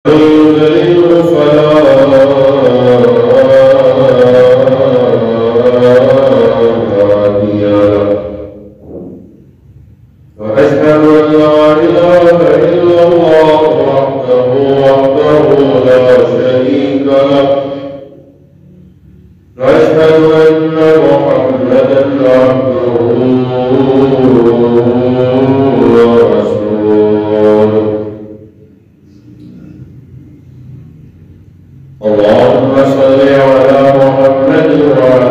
يضلل فلا هادي له وأشهد أن لا إله إلا الله وحده لا شريك له وأشهد أن محمدا عبده ورسوله اللهم صل على محمد وعلى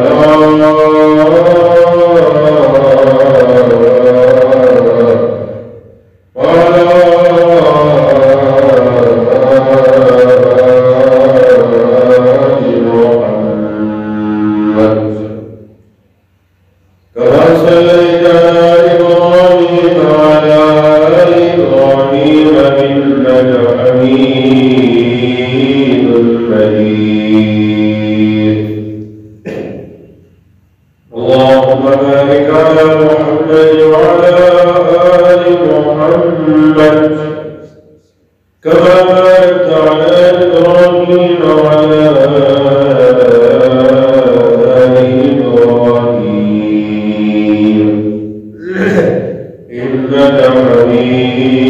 اللهم بارك على محمد وعلى آل محمد كما باركت على إبراهيم وعلى آل إبراهيم إنك حميد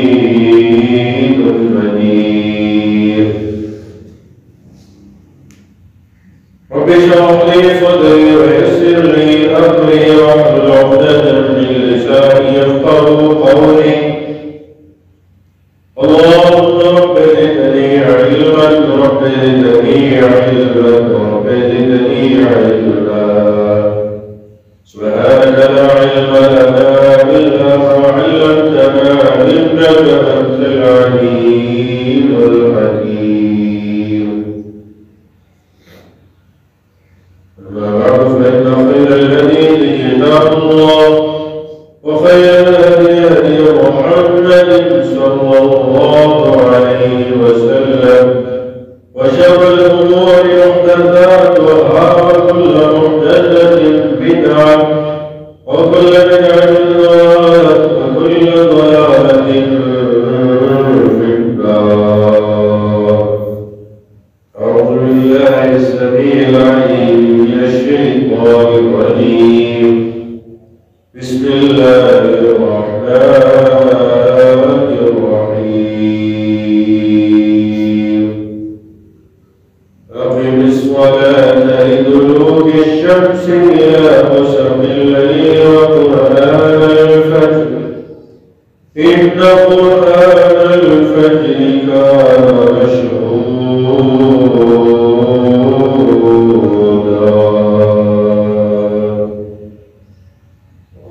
مجيد رب اشرح لي صدري ويسر لي أمري واحلل عقدة من لساني يفقهوا قولي اللهم رب زدني علما رب زدني علما رب زدني علما سبحانك لا علم لنا إلا ما علمتنا إنك أنت العليم الحكيم أما بعد فإن خير الحديث كتاب الله وخير الهدي هدي محمد صلى الله عليه وسلم وشر الأمور محدثاتها وكل محدثة بدعة وكل بدعة ضلالة وكل ضلالة في النار. أعوذ بالله السميع العليم من الشيطان الرجيم. بسم الله الرحمن الرحيم. أقم الصلاة لدلوك الشمس إلى غسق الليل وقرآن الفجر إن قرآن الفجر كان مشهودا.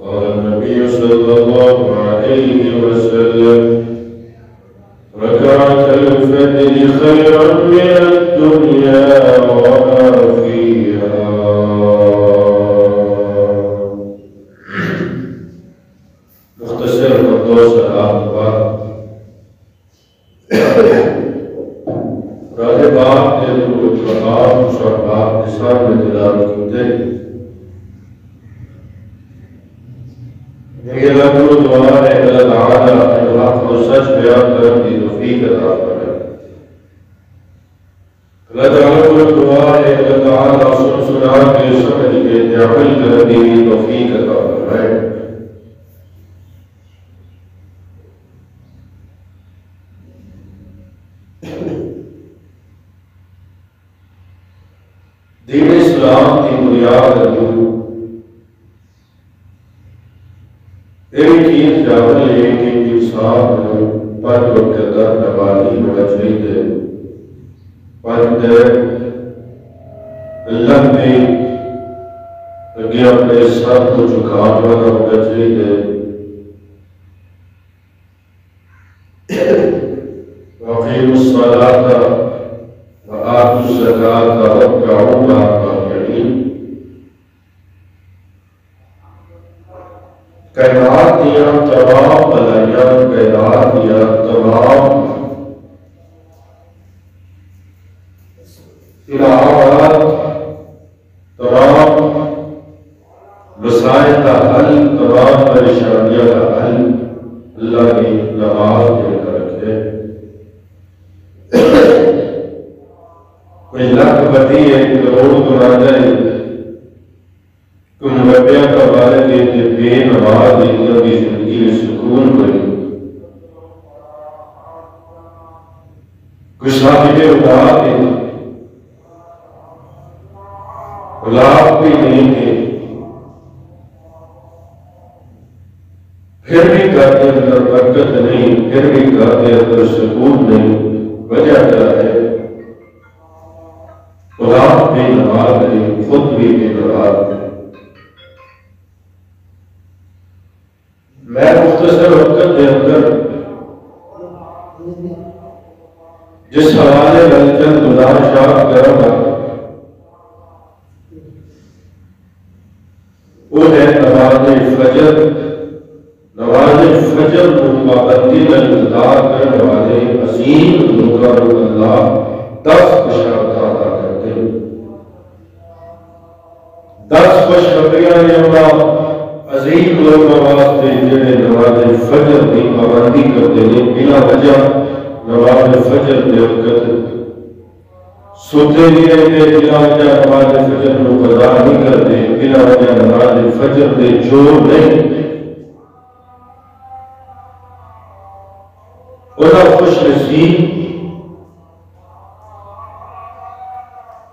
قال النبي صلى الله عليه وسلم ركعة الفجر خيرا من الدنيا وما فيها. مختصر الدوس الأخبار راجبات لدروج وقام شربات نصاب لتلاوة كتاب یہ لگو دعا ہے اللہ تعالیٰ اپنے حق و سچ بیان کرنے کی توفیق عطا فرمائے. اللہ تعالیٰ کو دعا ہے اللہ تعالیٰ سنا کے سمجھ کے عمل کرنے کی توفیق عطا فرمائے. دین اسلام کی بنیاد ہے ایک چیز جانے لے کہ انسان پانچ وقت کا نمازی ہونا چاہیے. پانچ اللہ نے اگے اپنے سر کو جھکانے والا ہونا چاہیے. وَأَقِيمُوا الصَّلَاةَ وَآتُوا الزَّكَاةَ وَارْكَعُوا مَعَ الرَّاكِعِينَ. کائنات دیا تمام بلائیاں کائنات دیا تمام الہامات تمام مسائل کا حل تمام پریشانیاں کا حل اللہ کی نماز کے اندر رکھے. کوئی لاکھ بدی ہے کروڑ گنا جائے کوئی مربیہ کا والد ہے بے نماز ہے کی زندگی میں سکون بری کوئی صاحب اولاد ہے اولاد بھی نہیں ہے پھر بھی گھر کے اندر برکت نہیں پھر بھی گھر کے اندر سکون نہیں وجہ کیا ہے اولاد بھی نماز نہیں خود بھی نماز نہیں میں مختصر وقت کے اندر جس حوالے میں چند گزارشات کروں گا وہ ہے نماز فجر کو پابندی میں انتظار کرنے والے عظیم لوگوں کو اللہ 10 بشارت عطا کرتے ہیں 10 خوشخبریاں اللہ عظیم لوگوں واسطے جنہیں نماز فجر کی پابندی کرتے ہیں بنا وجہ نماز فجر کے وقت سوتے نہیں رہتے بنا وجہ نماز فجر کو قضا نہیں کرتے بنا وجہ نماز فجر کے جوڑ نہیں انہاں خوش نصیب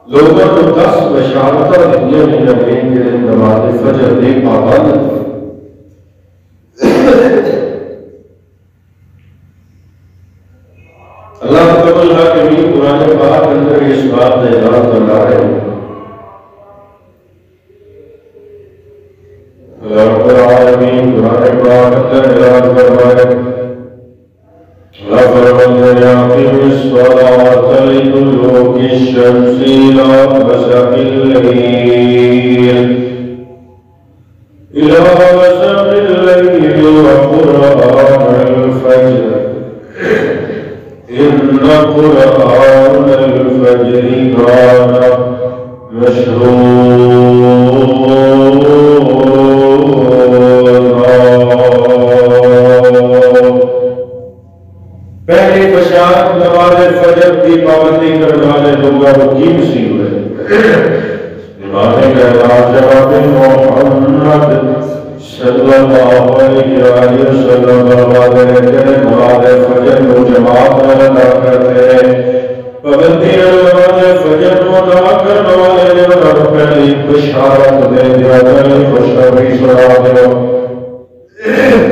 لوگوں کو 10 بشارتیں دنیا میں لگیں کہ نماز فجر کے پابند اللہ رب العالمین قرآن پاک کے اندر اس بات کا اعلان فرما رہے ہیں رب العالمین قرآن پاک کے اندر اعلان فرما رہے ہیں لَفَرَمَنْ يَعْقِمِ الصَّلَاةَ لِدُلُوكِ الشَّمْسِ إِلَى غَسَقِ اللَّيْلِ وَقُرْآنَ الْفَجْرِ إِنَّ قُرْآنَ الْفَجْرِ كَانَ مَشْهُودًا پہلی بشارت نماز فجر کی پابندی کرنے والے لوگوں کو کی مصیبت ہے امام کائنات جناب محمد صلی اللہ علیہ وسلم فرماتے ہیں کہ نماز فجر کو جماعت میں ادا کرتے ہیں پابندی نماز فجر کو ادا کرنے والے لوگوں کو پہلی بشارت دے دیا پہلی خوشخبری سنا دو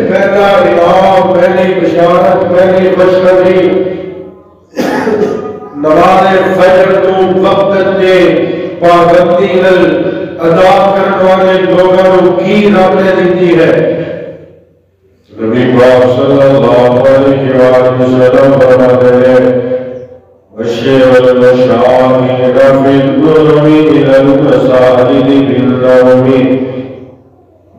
پہلا امام پہلی بشارت پہلی خوشخبری نماز فجر کو وقت دے پابندی ادا کرنے والے لوگوں کو کی رب نے دیتی ہے نبی پاک صلی اللہ علیہ وسلم فرماتے ہیں بشر المشاهدين في الظلم إلى المساجد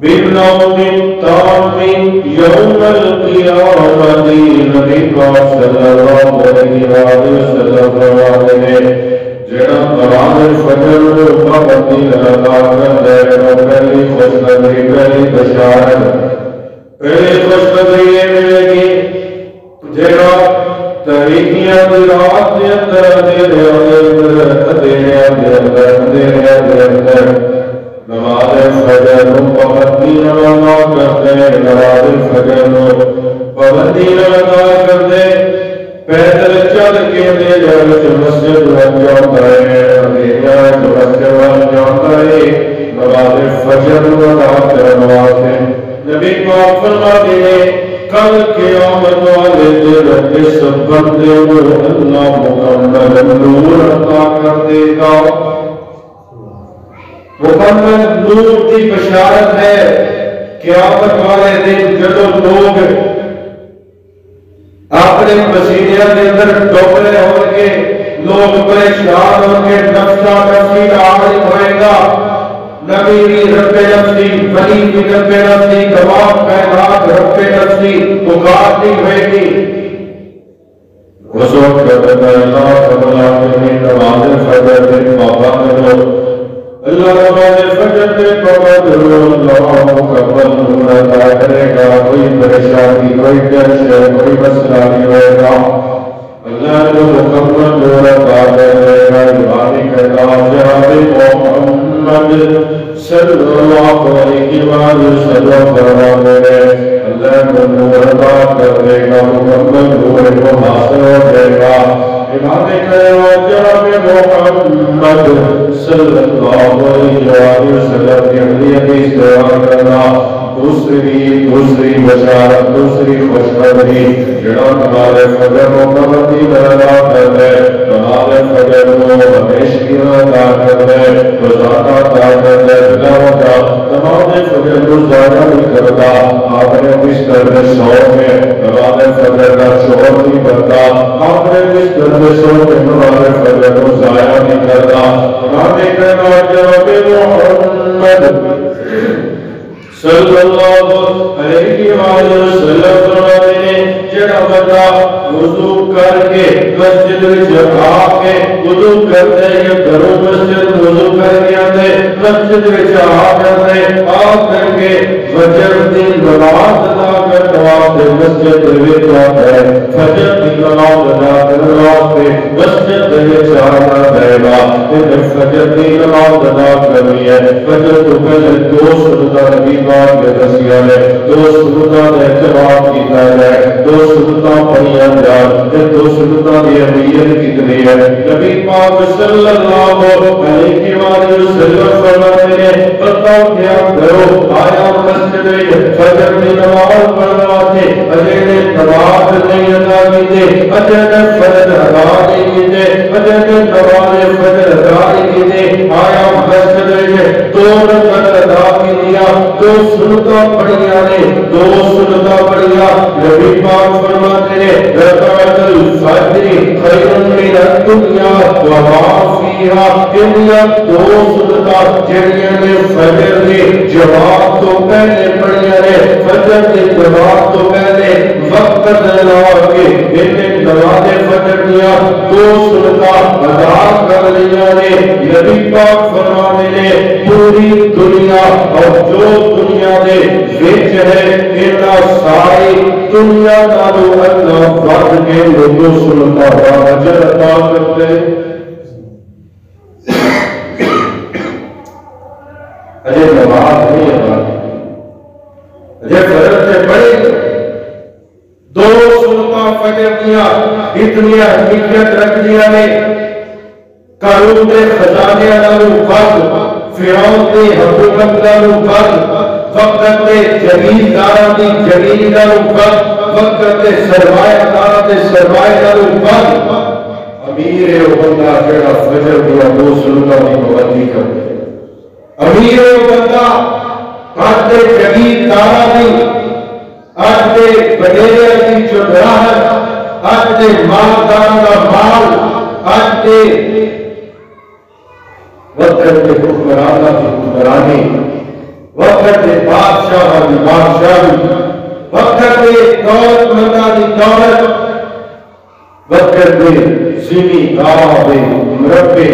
بالنوم التام يوم القيامة نبی پاک صلی اللہ علیہ وسلم فرماتے ہیں جنہاں نماز فجر کو پابندی ادا کرتے ہیں پہلی خوشخبری پہلی بشارت پہلی خوشخبری یہ ملے گی جنہاں تاریخیاں دی رات کے اندر نماز فجر کو پابندی ادا کرتے نماز فجر کو پابندی ادا کرتے پیدل چل کے مسجد جاتا ہے مسجد جاتا ہے نماز فجر کو ادا کرنے واسطے نبی پاک فرماتے ہیں کل قیامت والے دن اس بندے کو اللہ مکمل نور عطا کر دے گا مکمل نور کی بشارت ہے قیامت والے دن جب لوگ اپنے پسینے کے اندر ڈوبے ہوں گے لوگ پریشان ہوں گے نفسا نفسی کا عالم ہوئے گا نبی بھی رب نفسی ولی بھی رب نفسی تمام کائنات رب نفسی پکارتی ہوئے گی اس وقت اللہ تعالی نماز فجر کے پابند ہو اللہ نماز فجر کے پابند ہو اللہ مکمل نور عطا کرے گا کوئی پریشانی کوئی ٹینشن کوئی مسئلہ نہیں ہوئے گا اللہ کو مکمل نور عطا کرے گا امام کائنات جناب محمد صلی اللہ علیہ وسلم کی حدیث بیان کرنا دوسری بشارت دوسری خوشخبری جڑا نماز فجر کو پابندی ادا کرنا نماز فجر کو ہمیشہ ادا کرنا روزانہ ادا کرنا تلاوت نماز فجر کو ضائع نہیں کرتا اپنے بستر میں سو میں نماز فجر کا شور نہیں کرتا اپنے بستر میں سو میں نماز فجر کو ضائع نہیں کرتا امام کائنات جناب محمد صلی اللہ علیہ وسلم فرماتے ہیں جڑا بندہ وضو کر کے مسجد وچ آ کے وضو کرتا ہے یا گھروں مسجد وضو کر کے آتا ہے مسجد وچ آ جاتا ہے آ کر کے فجر کی نماز ادا کرنے واسطے مسجد وچ آتا ہے فجر کی نماز ادا کرنے واسطے مسجد وچ آنا ہے گا فجر کی نماز ادا کرنی ہے فجر تو پہلے دو سنتاں نبی پاک نے دسیا ہے دو سنتاں کا اہتمام کیتا ہے دو سنتاں پڑھیاں جان دو سنتاں کی اہمیت کتنی ہے نبی پاک صلی اللہ علیہ وسلم فرماتے ہیں بتاؤ کیا کرو آیا مسجد میں فجر کی نماز پڑھنا ہے اجے نے نماز نہیں ادا کی اجے نے فجر ادا نہیں کی اجے نے نماز فجر ادا نہیں کی آیا مسجد میں دو رکعت ادا کی دیا دو سنتاں پڑھیاں نے دو سنتاں پڑھیاں نبی پاک فرماتے ہیں رکعت الفجر خیر من الدنیا وما فیہا دنیا دو سنتاں جڑیاں نے فجر کی جماعت تو پہلے پڑھیاں نے فجر کی جماعت تو پہلے وقت لا کے انہیں نماز فجر دیا دو سنتاں ادا کر لیا نے نبی پاک فرماتے ہیں پوری دنیا اور جو دنیا دے وچ ہے اتنا ساری دنیا نالو اللہ ود کے لوگوں سنتا ہوا اجر عطا کرتے اجے نماز نہیں ادا اجے فجر سے پڑھی دو سنتا فجر دیا اتنی حقیقت رکھ دیا نے قارون دے خزانے نالو ود فرعون دی حکومت نالو ود وقت دے جگیرداراں دی جگیر نالو ود وقت دے سرمایہ داراں دے سرمایہ نالو ود امیر ہے وہ بندہ جڑا فجر دیا دو سنتاں دی پابندی کرے امیر ہے وہ بندہ آج دے جگیرداراں دی آج دے وڈیریاں دی چودراہٹ آج دے مالداراں دا مال آج دے وقت کے حکمرانہ کی حکمرانی وقت کے بادشاہ کی بادشاہی وقت کے دولت مندہ کی دولت وقت کے زمین گاہ مربع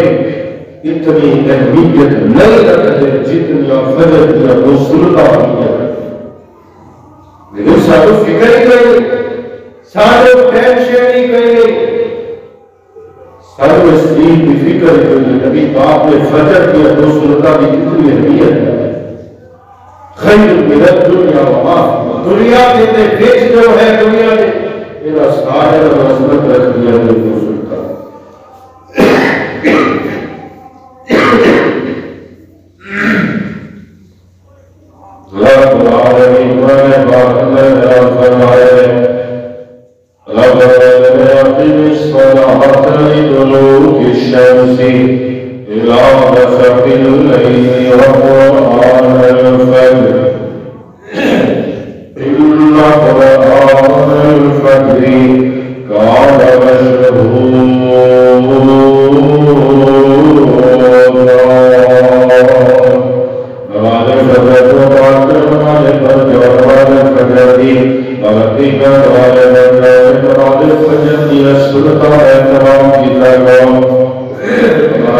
اتنی اہمیت نہیں رکھتے جتنی فجر دیا دو سنتاں ہوئی لیکن سارے فکر ہی گئی سارے ٹینشن ہی گئی سارے اس دین کی فکر ہوئی نبی پاک نے فجر کیا دو سنتاں کی کتنی اہمیت ہے خیر من الدنیا وما دنیا کے بیچ جو ہے دنیا میں میرا سارے عظمت رکھ دیا دو سنتاں رب العالمین نے بات میں فرمایا رب العالمین الصلاۃ لدلوک الشمس إلى غسق الليل وقرآن الفجر إن قرآن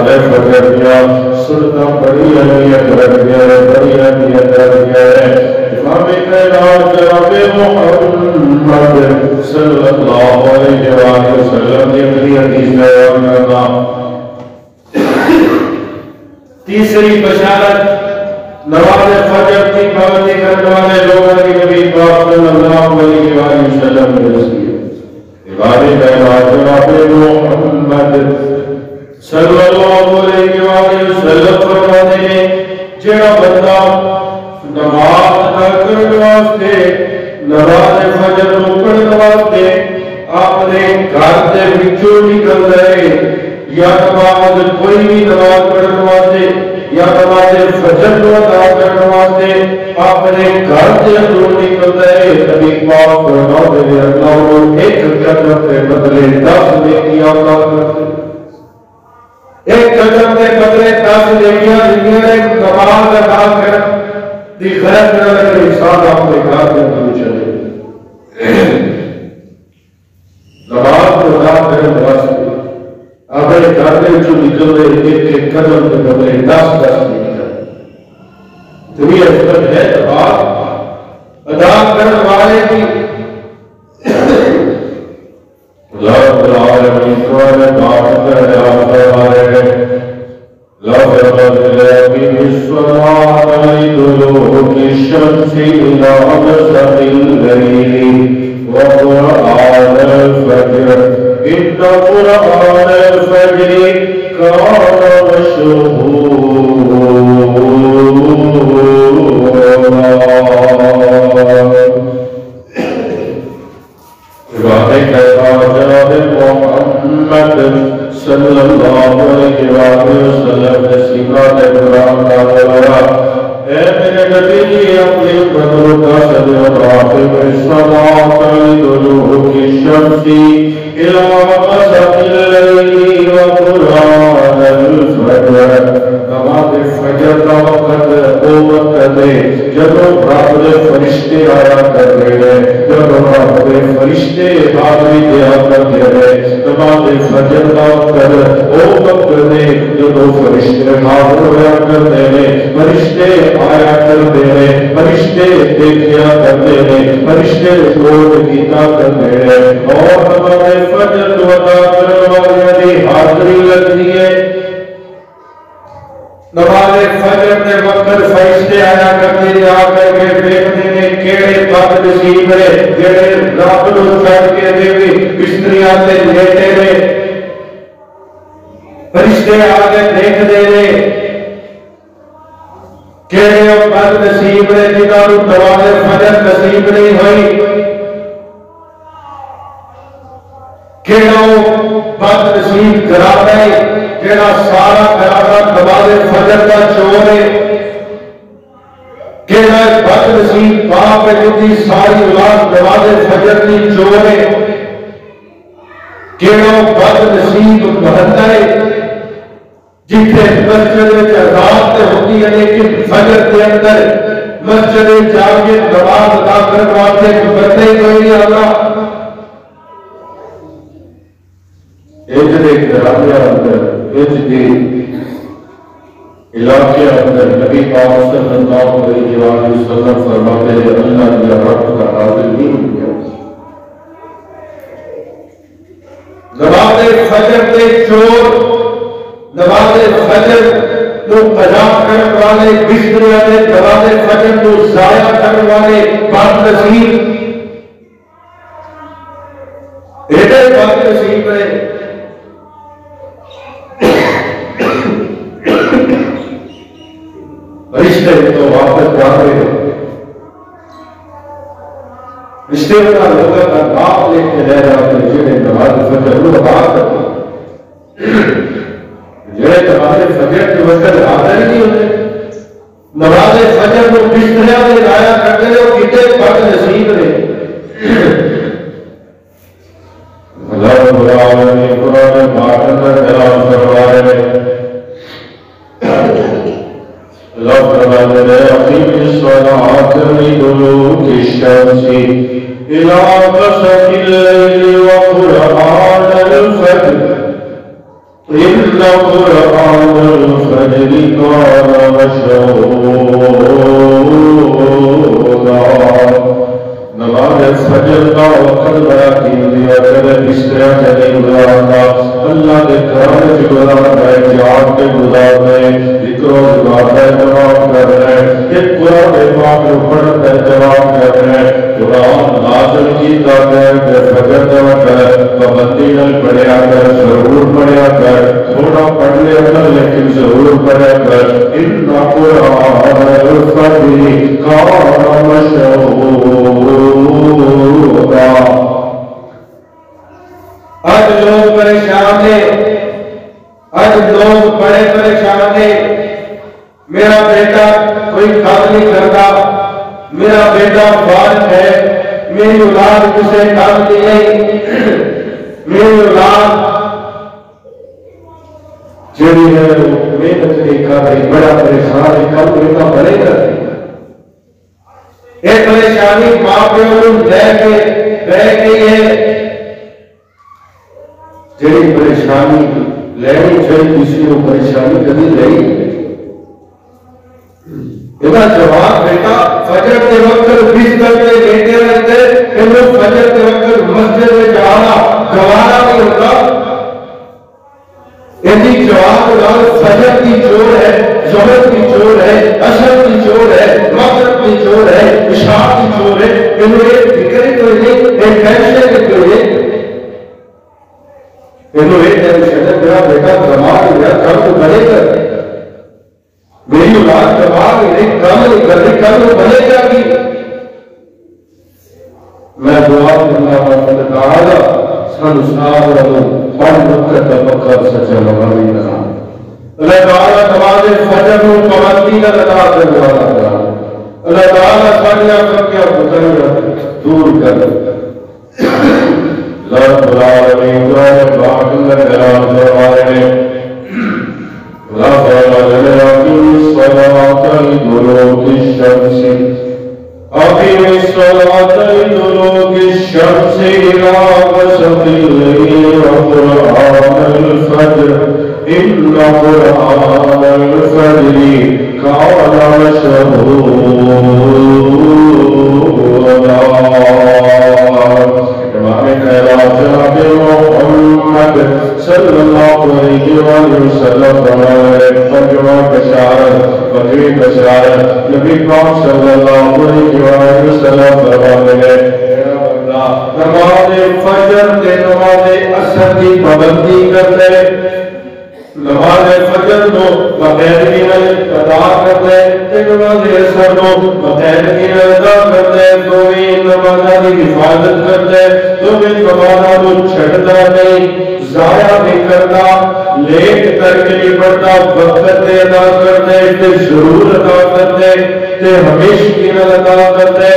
الفجر كان سنتاں بڑی اہمیت رکھتی ہے بڑی اہمیت رکھتی ہے امام کائنات جناب محمد صلی اللہ علیہ وسلم نے اپنی حدیث بیان کرنا تیسری بشارت نماز فجر کی پابندی کرنے والے لوگوں کی نبی پاک صلی اللہ علیہ وسلم نے رسول امام کائنات جناب محمد یا نماز کوئی بھی نماز پڑھنے واسطے یا نماز فجر کو ادا کرنے واسطے اپنے گھر سے دور نکلتا ہے نبی پاک فرماتے ہیں اللہ کو ایک قدم کے بدلے 10 نیکیاں عطا کرتے ہیں. ایک قدم کے بدلے 10 نیکیاں دیتے ہیں. نماز ادا کر دی غیر کرنے انسان اپنے گھر سے دور چلے نماز ادا کرنے واسطے اپنے گھر سے نکل رہے ایک قدم کے بدلے 10 نیکیاں. تو یہ حکمت ہے نماز ادا کرنے والے کی. اللہ العالمین کو بات کر رہا ہے لفظ الذي الصلاة لدلوك الشمس إلى غسق الليل وقرآن الفجر إن قرآن الفجر كان مشهورا. جناب محمد صلی اللہ علیہ وسلم نے سیکھا قرآن کا دورہ اے میرے نبی جی اپنی بدروں کا صدر راقب الصلاة لدلوك الشمس إلى غسق الليل وقرآن الفجر. نماز فجر کا وقت وہ وقت ہے جب رب کے فرشتے آیا کرتے ہیں جب رب کے فرشتے حاضری دیا کرتے ہیں. نماز فجر کا وقت وہ وقت ہے جب فرشتے حاضر ہوا کرتے ہیں فرشتے آیا کرتے ہیں فرشتے دیکھا کرتے ہیں فرشتے رپورٹ کیتا کرتے ہیں اور نماز فجر کو ادا کرنے والے کی حاضری لگتی ہے. نماز فجر کے وقت فرشتے آیا کرتے ہیں آ کر کے دیکھتے ہیں کیڑے بد نصیب ہے جڑے رب نو چھڈ کے دے بستریاں تے لیٹے نے. فرشتے آ کے دیکھتے ہیں کیڑے بد نصیب نے جنہاں نو نماز فجر نصیب نہیں ہوئی. کیڑا بد نصیب گھرانا ہے جڑا سارا گھرانا نماز فجر کا چور ہے. کیڑا بد نصیب باپ ہے جن کی ساری اولاد نماز فجر کی چور ہے. کیڑا بد نصیب محلہ ہے جتنے مسجد میں اذان ہوتی ہے لیکن فجر کے اندر مسجد جا کے نماز ادا کرنے واسطے بندے کوئی نہیں آتا. علاقے اندر نبی پاک صلی اللہ علیہ وسلم فرماتے ہیں اللہ کی رحمت کا حاصل نہیں ہو گیا. نماز فجر کے چور نماز فجر کو قضا کرنے والے بستریاں نے نماز فجر کو ضائع کرنے والے بد نصیب ایڈے بد نصیب ہے. رشتے تو واپس جا رہے ہیں رشتے کا لوگوں کا باپ لے کے لے جاتے جنہیں نماز فجر کو بات کرتے جنہیں نماز فجر کے وقت حاضر نہیں ہوتے نماز فجر کو بستریاں میں لایا کرتے ہیں وہ کتنے بد نصیب نے. اللہ رب العالمین قرآن پاک اندر اعلان فرما رہے ہیں اللہ فرماتے ہیں اقیم الصلاۃ لدلوک الشمس إلى غسق الليل وقرآن الفجر إن قرآن الفجر كان مشهودا. نماز فجر کا وقت بڑا قیمتی وقت ہے. بستریاں چلے گزارنا اللہ کے گھر میں گزارنا ہے جہاد کے گزارنا ہے ذکر و عبادت ہے جواب کر رہے ہیں یہ قرآن پاک کو پڑھ کر جواب کر رہے ہیں. قرآن نازل کیتا ہے کہ فجر کا وقت ہے پابندی نہ پڑھیا کر ضرور پڑھیا کر تھوڑا پڑھ لیا کر لیکن ضرور پڑھیا کر. ان قرآن الفجر کان مشهودا. آج لوگ پریشان ہیں آج لوگ بڑے پریشان ہیں، میرا بیٹا کوئی کام نہیں کرتا، میرا بیٹا فارغ ہے، میری اولاد کسے کام نہیں، میری اولاد جڑی ہے محنت نہیں کر رہی، بڑا پریشان ہے، کل بیٹا بڑے کر رہی۔ ایک پریشانی ماں پیو لے کے رہ گئی ہے، جڑی پریشانی لینی چاہیے کسی کو پریشانی کبھی نہیں۔ جواب بیٹا فجر کے وقت بستر پہ لیٹے رہتے، انہوں فجر کے وقت مسجد میں جانا گوارا نہیں ہوتا۔ یعنی جواب لال فجر کی چور ہے، ظہر کی چور ہے، عصر کی چور ہے، مغرب کی چور ہے، عشاء کی چور ہے، انہوں ایک فکر کوئی نہیں، ایک ٹینشن کوئی نہیں، انہوں ایک ٹینشن ہے میرا بیٹا دماغ میرا کل تو بنے گا، میری اولاد دماغ نہیں کم نہیں کر رہی، کل تو بنے گا بھی۔ میں دعا کرنا اللہ تعالیٰ سن سارا پڑھ وقت تبقہ سچا لگائی کرنا، اللہ تعالیٰ نماز فجر کو پابندی کا لگا کرنے والا کرنا، اللہ تعالیٰ سارا کیا بتائیاں دور کر رب العالمین قرآن پاک میں اعلان فرمائے ہیں أقم الصلاة لدلوك الشمس لدلوك الشمس إلى غسق الليل وقرآن الفجر إن قرآن الفجر كان مشهودا۔ جناب محمد صلی اللہ علیہ وسلم فجر بشارت نبی پاک صلی اللہ علیہ وسلم فرماتے ہیں نماز فجر تے نماز عصر کی پابندی کرتے، نماز فجر کو باقاعدگی میں ادا کرتے تے نماز عصر کو باقاعدگی میں ادا کرتے، دونوں نمازاں کی حفاظت کرتے، دونوں نمازاں کو چھڈتا نہیں، ضائع نہیں کرتا، لیٹ کر کے نہیں پڑھتا، وقت تے ادا کرتے تے ضرور ادا کرتے تے ہمیشہ ادا کرتے۔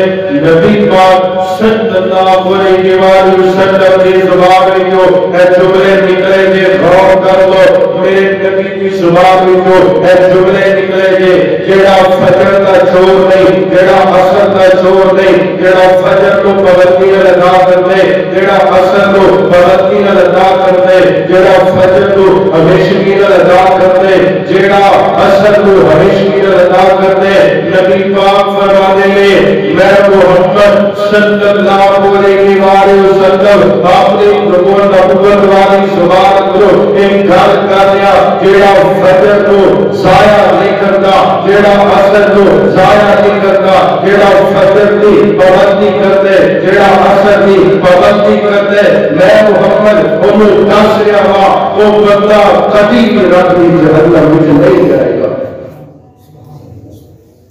نبی پاک صلی اللہ علیہ وسلم کی زبان میں اے جملے نکلے جے غور کر لو، میرے نبی کی زبان میں اے جملے نکلے جے جیڑا فجر کا چور نہیں، جیڑا عصر کا چور نہیں، جیڑا فجر کو پابندی ادا کرتے، جیڑا عصر کو پابندی ادا کرتے، جیڑا فجر کو ہمیشگی ادا کرتے، جیڑا عصر کو ہمیشگی ادا کرتے، نبی پاک فرماتے ہیں میں محمد صلی اللہ علیہ وسلم اپنی نبوت والی زبان کو ایک گل کر دیا، جیڑا فجر کو ضائع نہیں کرتا، جیڑا عصر کو ضائع نہیں کرتا، جیڑا فجر کی پابندی کرتے، جیڑا عصر کی پابندی کرتے، میں محمد انہوں دس رہا وہ بندہ کبھی بھی رب کی جہنم میں نہیں جائے گا،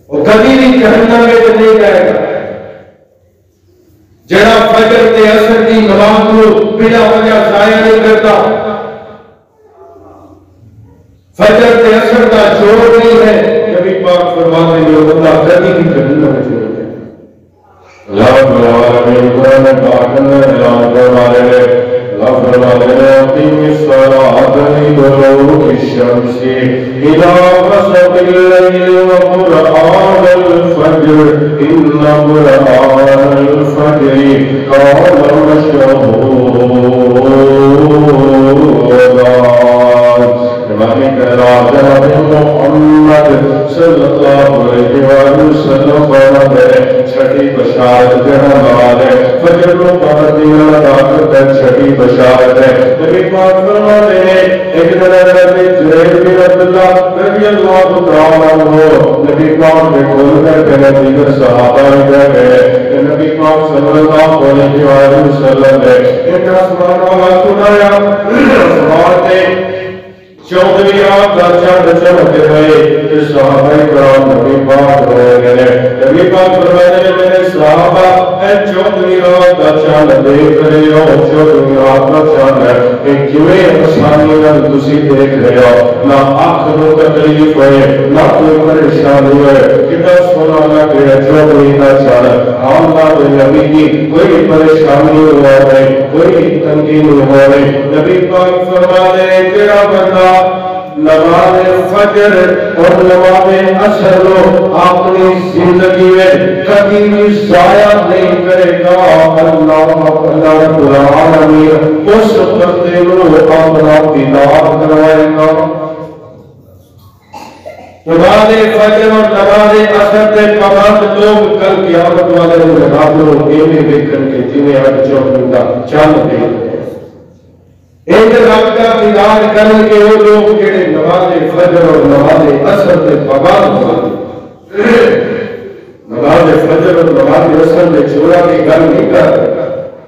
وہ کبھی بھی جہنم میں نہیں جائے گا۔ جڑا فجر کے عصر کی نماز کو بلا وجہ ضائع نہیں کرتا، فجر کے عصر کا چور نہیں ہے، نبی پاک فرماتے ہیں وہ بندہ کبھی بھی جہنم میں نہیں جائے گا۔ رب العالمین قرآن پاک میں اعلان فرماتے ہیں أقم الصلاة لدلوك الشمس إلى غسق الليل وقرآن الفجر إن قرآن الفجر كان مشهودا۔ جناب محمد صلی اللہ علیہ وسلم فرماتے ہیں چھٹی بشارت جہنم ہے، فجر کو پابندی ادا کرتا ہے، چھٹی بشارت ہے۔ نبی پاک فرماتے ہیں ایک دن حضرت جریر بن عبداللہ رضی اللہ تعالیٰ عنہ نبی پاک نے کھول کر کے دیگر صحابہ نے گئے، نبی پاک صلی اللہ علیہ وسلم نے ایک آسمان والا سنایا، آسمان نے چودھویں رات کا چند چمک رہے صحابہ کرام نبی پاک روئے گئے نبی پاک فرماتے ہیں میرے صحابہ اے چودھویں رات کا چند دیکھ رہے ہو چودھویں رات کا چند ہے کہ کیویں آسانی نال تسی دیکھ رہے ہو نہ آنکھ نو تکلیف ہوئے نہ کوئی پریشانی ہوئے کتنا سونا لگ رہا چودھویں کا چند اللہ کے نبی کی کوئی پریشانی ہو رہے کوئی تنگی نہیں ہو رہی نبی پاک فرماتے ہیں تیرا بندہ نماز فجر اور نماز عصر کو اپنی زندگی میں کبھی بھی ضائع نہیں کرے گا اللہ رب العالمین اس بندے کو اپنا دیدار کروائے گا نماز فجر اور نماز عصر کے پابند لوگ کل قیامت والے دن راتوں ایویں ویکھن کے جویں ہر چوک دا چاند دیکھتے ایک رب کا دیدار کرنے کے وہ لوگ جڑے نماز فجر اور نماز عصر کے پابند ہوتے نماز فجر اور نماز عصر میں چورا کی گل نہیں کر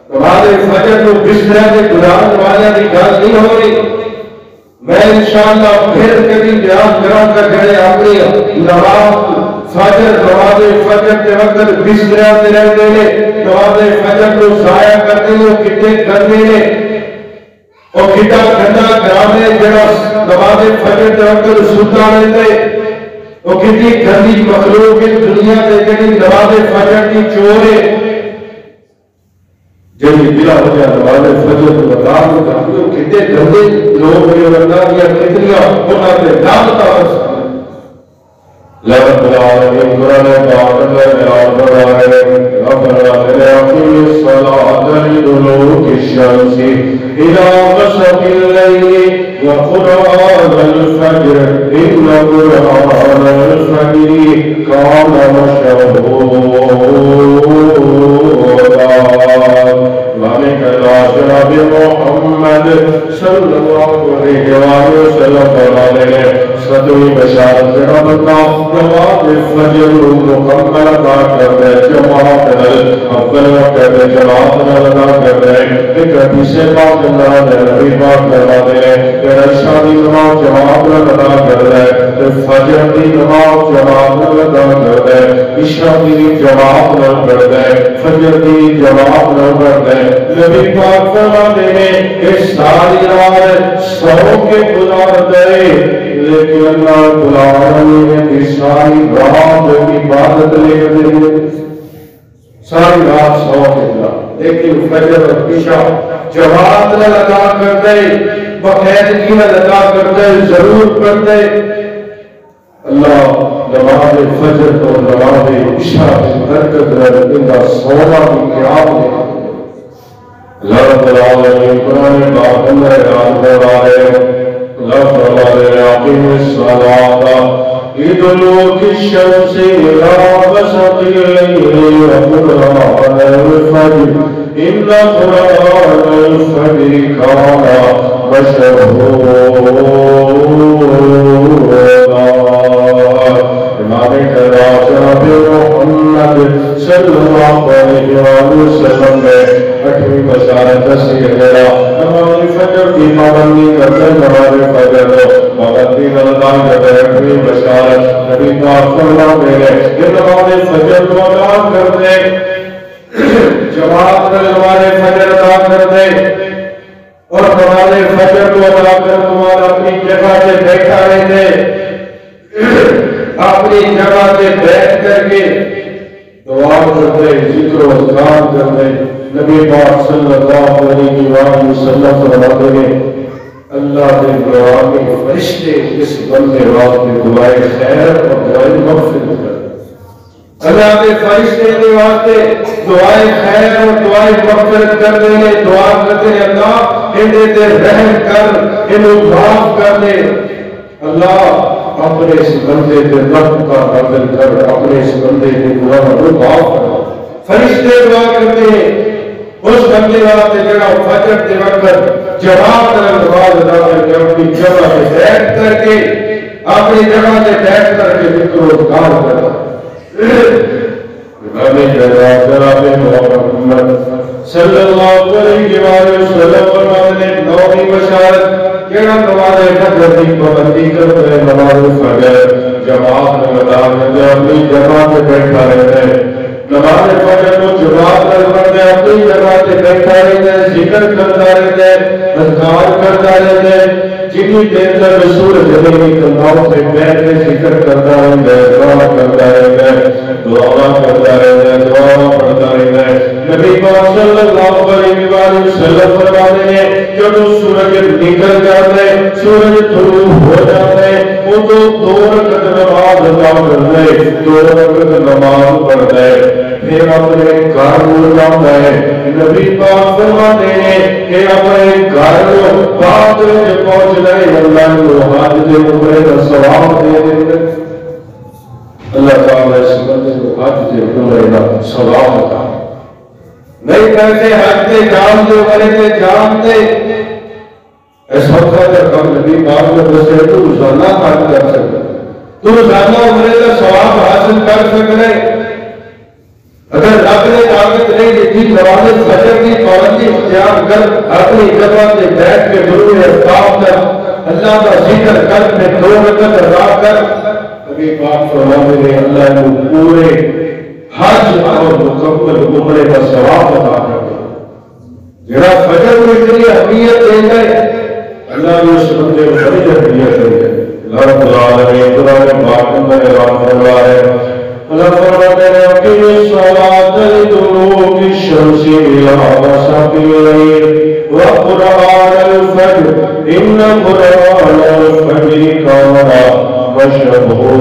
نماز فجر کو بستر سے گزارنے والے کی گل نہیں ہو رہی میں انشاءاللہ پھر کبھی بیان کروں گا جڑے اپنی نماز فجر کے وقت بستر سے رہتے ہیں نماز فجر کو ضائع کرتے ہیں کتنے گندے نے اور کتا گندا گرانے جڑا نماز فجر کے وقت ستا رہتے اور کتنی گندی مخلوق اس دنیا سے جڑی نماز فجر کی چور ہے جڑی بلا ہو جائے نماز فجر کو بتا دو کتنے گندے لوگ ہیں اللہ یا کتنی انہاں پہ لعنت آ رب العالمین قرآن پاک میں اعلان فرما رہے ہیں ربنا اقم الصلاة لدلوک الشمس إلى غسق الليل وقرآن الفجر إن قرآن الفجر كان مشهودا مالك العاشر بمحمد صلى الله عليه وسلم فرماتے ستویں بشارت رب کا نماز فجر مکمل ادا کر دے جماعت اول وقت میں جماعت ادا کر دے ایک حدیث پاک نبی پاک فرماتے ہیں کہ عشاء کی نماز جماعت ادا کر دے فجر کی نماز جماعت ادا کر دے عشاء کی جماعت کر دے فجر کی جماعت کر دے نبی پاک فرماتے ہیں کہ ساری رات سو کے گزار دے لیکن اللہ العالمین نے ساری رات عبادت لے کر ساری رات سو کے گزار لیکن فجر اور عشاء جماعت ادا کر دے باقاعدگی ادا کر دے ضرور کر دے اللہ نماز فجر تو نماز عشاء کی برکت رہے ان کا سونا بھی قیام لے رب العالمین قرآن پاک میں اعلان فرما رہے ہیں اللہ فرما رہے ہیں اقم الصلاة لدلوک الشمس إلى غسق الليل وقرآن الفجر إن قرآن الفجر كان مشهودا مالك العاشر بمحمد صلی اللہ علیہ وسلم نے اٹھویں بشارت دسی ہے نماز فجر کی پابندی کرتے نماز فجر پابندی ادا کرتے اٹھویں بشارت نبی پاک فرماتے ہیں کہ نماز فجر کو ادا کرتے جماعت میں نماز فجر ادا کرتے اور نماز فجر کو ادا کر تمہارا اپنی جگہ سے بیٹھا رہتے اپنی جگہ سے بیٹھ کر کے دعا کرتے ذکر و اذکار کرتے نبی پاک صلی اللہ علیہ وسلم فرماتے ہیں اللہ کے قرآن کے فرشتے اس بندے واسطے دعائے خیر اور دعائے مغفرت کرتے اللہ کے فرشتے کے واسطے دعائے خیر اور دعائے مغفرت کرتے ہیں دعا کرتے ہیں اللہ انہیں تے رحم کر انہیں معاف کر دے اللہ اپنے اس بندے کے رحم کا نازل کر اپنے اس بندے کے گناہ کو معاف کر فرشتے دعا کرتے ہیں اس بندے واسطے جڑا فجر کے وقت جماعت نماز ادا کر کے اپنی جگہ پہ بیٹھ کر کے اپنی جگہ پہ بیٹھ کر کے ذکر و اذکار کرتا جناب محمد صلی اللہ علیہ وسلم فرماتے ہیں نویں بشارت جڑا نماز فجر کی پابندی کرتا ہے نماز فجر جماعت میں ادا کرتا ہے اپنی جگہ پہ بیٹھا رہتا ہے نماز فجر کو جماعت میں پڑھتا ہے اپنی جگہ پہ بیٹھا رہتا ہے ذکر کرتا رہتا ہے اذکار کرتا رہتا ہے جتنی دیر تک سورج زمین کی کندھوں سے بیٹھ کے ذکر کرتا رہتا ہے دعا کرتا رہتا ہے دعا کرتا رہتا ہے دعا پڑھتا رہتا ہے نبی پاک صلی اللہ علیہ وآلہ وسلم فرماتے ہیں جب سورج نکل جاتا ہے سورج طلوع ہو جاتا ہے وہ تو 2 رکعت نماز ادا کرتا ہے 2 رکعت نماز پڑھتا ہے پھر اپنے گھر کو جاتا ہے نبی پاک فرماتے ہیں کہ اپنے گھر کو بعد میں پہنچنا ہے اللہ کو حج کے عمرے کا ثواب دے دیتا ہے اللہ تعالیٰ اس بندے کو حج کے عمرے کا ثواب عطا نہیں کہتے حج کے جان دے عمرے کے جان دے ایسا ہوتا ہے کہ نبی پاک نے بسے تو روزانہ حج کر سکتا تو روزانہ عمرے کا ثواب حاصل کر سکتے اگر رب نے طاقت نہیں دیتی نماز فجر کی پابندی اختیار کر اپنی جگہ سے بیٹھ کے ضرور احتاب کر اللہ کا ذکر کر کے 2 رکعت ادا کر نبی پاک فرماتے ہیں اللہ کو پورے حج اور مکمل عمرے کا ثواب عطا کر دے جڑا فجر کو اتنی اہمیت دیتا ہے اللہ نے اس بندے کو بڑی اہمیت دی ہے رب العالمین قرآن پاک میں اعلان فرما ہے اللہ فرماتے ہیں اقیم الصلاۃ لدلوک الشمس الی غسق الليل وقرآن الفجر ان قرآن الفجر کان مشهودا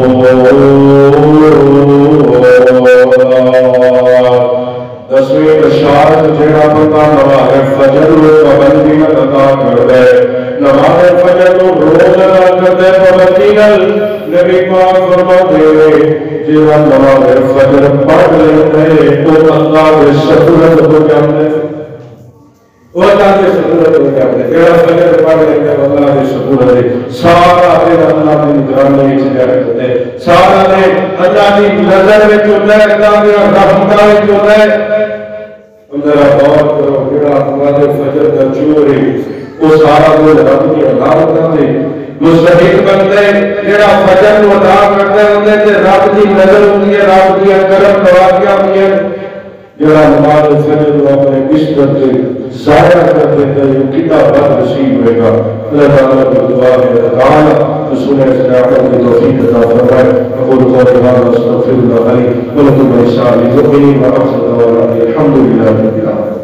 10ویں بشارت جڑا بندہ نماز فجر کو پابندی نال ادا کردا ہے نماز فجر کو روز ادا کردا ہے پابندی نال نبی پاک فرماتے ہیں جڑا نماز فجر پڑھ لیتا ہے تو اللہ کے سبورت ہو جاتا ہے وہ اللہ کے سبورت ہو جاتا ہے جڑا فجر پڑھ لیتا ہے اللہ کے سبورت ہے سارا دن اللہ کی نگرانی وچ رہتا ہے سارا دن اللہ کی نظر وچ ہوتا ہے اللہ کی رحمت وچ ہوتا ہے ذرا غور کرو جڑا نماز فجر کا چور ہے وہ سارا دن رب کی عبادت میں مستحق بنتا ہے جڑا فجر کو ادا کرتا ہے اندر سے رب کی نظر ہوتی ہے رب کی کرم نوازیاں ہوتی ہیں جڑا نماز فجر کو اپنے بستر سے ضائع کر دیتا ہے یہ کتنا بد نصیب ہوئے گا اللہ تعالیٰ کی دعا ہے تعالیٰ رسول اللہ کی توفیق عطا فرمائے اقول قولی ھذا واستغفر اللہ لي ولكم ولسائر المؤمنين واخر دعوانا الحمد لله رب العالمين